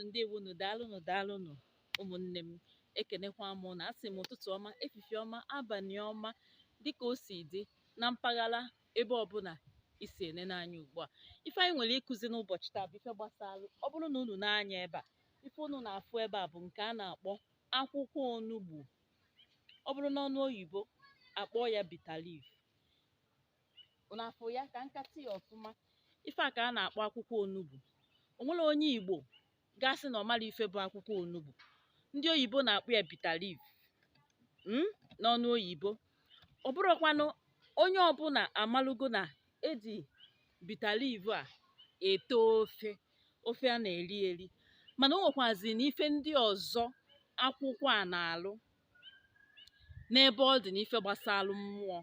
ndewonu daalụnụ ụmụnne m, ekenekwa m na asị m ụtụtụ ọma, efifie ọma, abalị ọma, dịka o si dị na mpaghara ebe ọbụla isi enene anya ugbu a. Ife anyị nwere ịkụzi n'ụbọchị taa bụ ife gbasara, ọ bụrụ na unu na-anya ebe a, ife unu na-afụ ebe a bụ nke a na-akpọ akwụkwọ onugbu. Ọ bụrụ n'ọnụ oyibo akpọ ya bitter leaf. Unu afụ ya ka nkatị ya ọfụma. Ife a ka a na-akpọ akwụkwọ onugbu. O nwere onye Igbo gasị na ọmara ife bụ akwụkwọ onugbu. Ndị oyibo na-akpọ ya bitter leaf n'ọnụ oyibo. Ọ bụrụkwanụ onye ọbụla amalụgo na eji bitter leaf a ete ofe a na-eri eri, mana o nwekwazi na ife ndị ọzọ akwụkwọ a na-alụ n'ebe ọ dị n'ife gbasara mmụọ.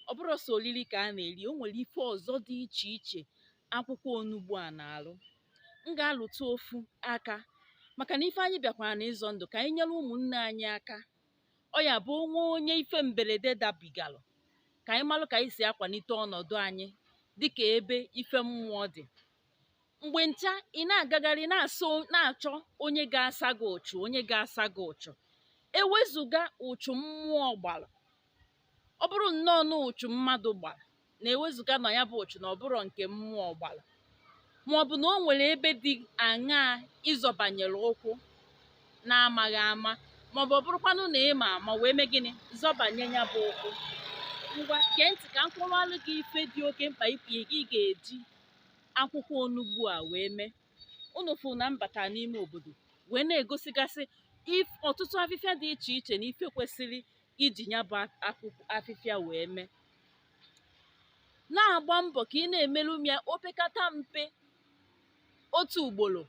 Ọ bụrụ sọ oriri ka a na-eri, o nwere ife ọzọ dị iche iche akwụkwọ onugbu a na-alụ. M ga-alụtụ ofu aka maka na ife anyị bịakwara n'ịzọ ndụ ka anyị nyere ụmụnne anyị aka. Ọ ya bụ onye ife mberede dabigalụ, ka anyị malụ ka anyị si akwalite ọnọdụ anyị dịka ebe ife mmụọ dị. Mgbe ncha ị na-agagharị na-achọ onye ga-asa gị ụchụ, onye ga-asa gị ụchụ, ewezụga ụchụ mmụọ gbara. Ọ bụrụ nnọọ na ụchụ mmadụ gbara, na-ewezụga na ya bụ ụchụ na ọ bụrụ nke mmụọ gbara, maọbụ na o nwere ebe dị aṅaa ịzọbanyere ụkwụ na-amaghị ama, maọbụ ọ bụrụkwanụ na ịma ama wee mee gịnị zọbanye ya bụ ụkwụ. Ngwa gee ntị ka m kọwalụ gị ife dị oke mkpa ị ga-eji akwụkwọ onugbu a wee mee. Unu fụ na mbata n'ime obodo wee na-egosigasị ọtụtụ afịfịa dị iche iche na ife kwesịrị iji ya bụ afịfịa wee mee. Na-agba mbọ ka ị na-emelụ m ya opekata mpe otu ugboro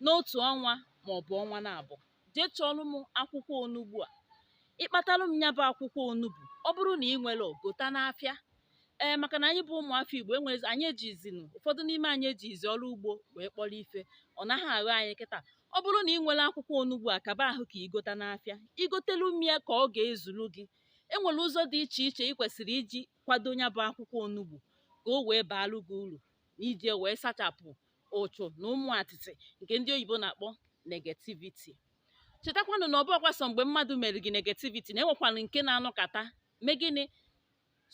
n'otu ọnwa maọbụ ọnwa na-abụ. Jee chọọlụ m akwụkwọ onugbu a. Ịkpatalụ m ya bụ akwụkwọ onugbu, ọ bụrụ na ị nwere gota n'afịa. Maka na anyị bụ ụmụafọ Igbo, anyị ejizinu, ụfọdụ n'ime anyị ejizi ọrụ ugbo wee kpọrọ ife, ọ naghị aghọ anyị kịta. Ọ bụrụ na ị nwere akwụkwọ onugbu a, kaba ahụ ka igota n'afịa. Igotelu m ya ka ọ ga-ezuru gị. E nwere ụzọ dị iche iche ị kwesịrị iji kwado ya bụ akwụkwọ onugbu ka o wee baalụ gị uru na iji wee sachapụ ụchụ na ụmụ atịtị nke ndị oyibo na-akpọ negativity. Chetakwanụ na ọ bụ ọkwa sọ mgbe mmadụ mere gị negativity, na enwekwana nke na-anọkata mee gịnị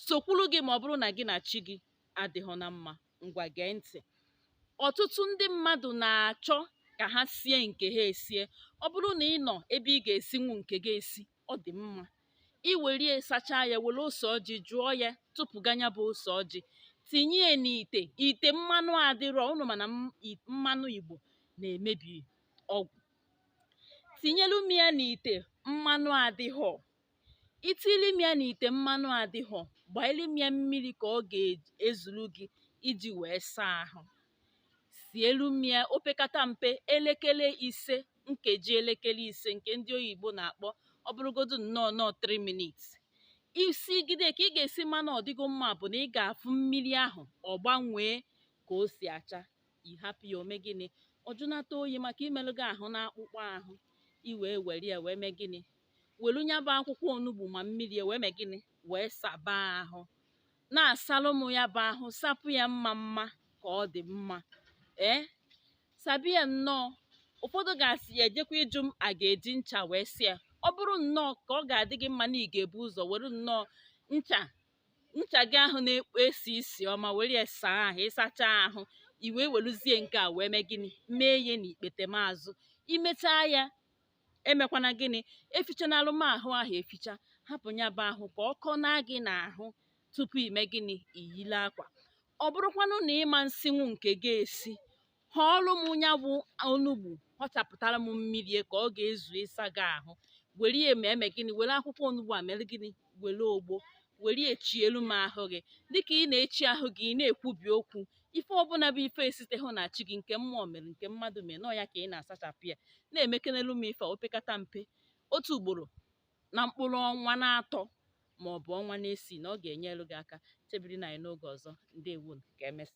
sokwuru gị ma ọ bụrụ na gị na chi gị adịghọ na mma. Ngwa gee ntị. Ọtụtụ ndị mmadụ na-achọ ka ha sie nke ha esie. Ọ bụrụ na ị nọ ebe ị ga-esinwu nke gị esi, ọ dị mma iwerie sachaa ya, were ose ọjị jụọ ya, tụpụga ya bụ ose ọjị, tinye ya n'ite. Ite mmanụ adịrọ, unu mana mmanụ Igbo na-emebi ọgwụ. Tinyelu m ya n'ite mmanụ adịghọ. Itili m ya n'ite mmanụ adịghọ, gbaili m ya mmiri ka ọ ga-ezuru gị iji wee saa ahụ. Sielu m ya opekata mpe elekere 5, nkeji elekere 5 nke ndị oyibo na-akpọ, ọ bụrụgodu nnọọ 3 minutes. Isi gide ka ị ga-esi mana ọdịgo mma bụ na ị ga-afụ mmiri ahụ ọ gbanwee ka o si acha. Ịhapụ ya ome gịnị ọjụnata oyi maka imelụ gị ahụ na akpụkpọ ahụ. I wee were ya wee mee gịnị welu ya bụ akwụkwọ onugbu ma mmiri wee mee gịnị wee saba ahụ. Na-asalụ m ya bụ ahụ, sapụ ya mma mma ka ọ dị mma. Sabi ya nnọọ. Ụfọdụ ga-asị ya ejekwa ịjụ m a ga-eji ncha wee sie. Ọ bụrụ nnọọ ka ọ ga-adị gị mma na ị ga-ebu ụzọ were nnọọ ncha gị ahụ na-esi isi ọma were ya saa ahụ. Ịsachaa ahụ, i wee weluzie nke a wee mee gịnị mee ya n'ikpete maazụ. Imechaa ya, emekwana gịnị efichanalụ m ahụ eficha. Hapụ ya bụ ahụ ka ọ kọna gị n'ahụ tupu ime gịnị iyile akwa. Ọ bụrụkwanụ na ịma nsinwu nke gị esi, họọlụ m ya bụ onugbu, họchapụtara m mmiri ka ọ ga-ezu ịsa gị ahụ. Were ya eme gịnị were akwụkwọ onugbu a mere gịnị were ogbo were echielu m ahụ gị. Dịka ị na-echi ahụ gị, ị na-ekwubi okwu ife ọbụla bụ ife esitehụ na chi gị, nke mmụọ mere nke mmadụ mere, nọ ya ka ị na-asachapụ ya. Na-emekenelu m ife opekata mpe otu ugboro na mkpụrụ ọnwa na-atọ maọbụ ọnwa na-esi, na ọ ga-enyelu gị aka. Chebiri na anyị n'oge ọzọ. Ndewonu, ka emesịa.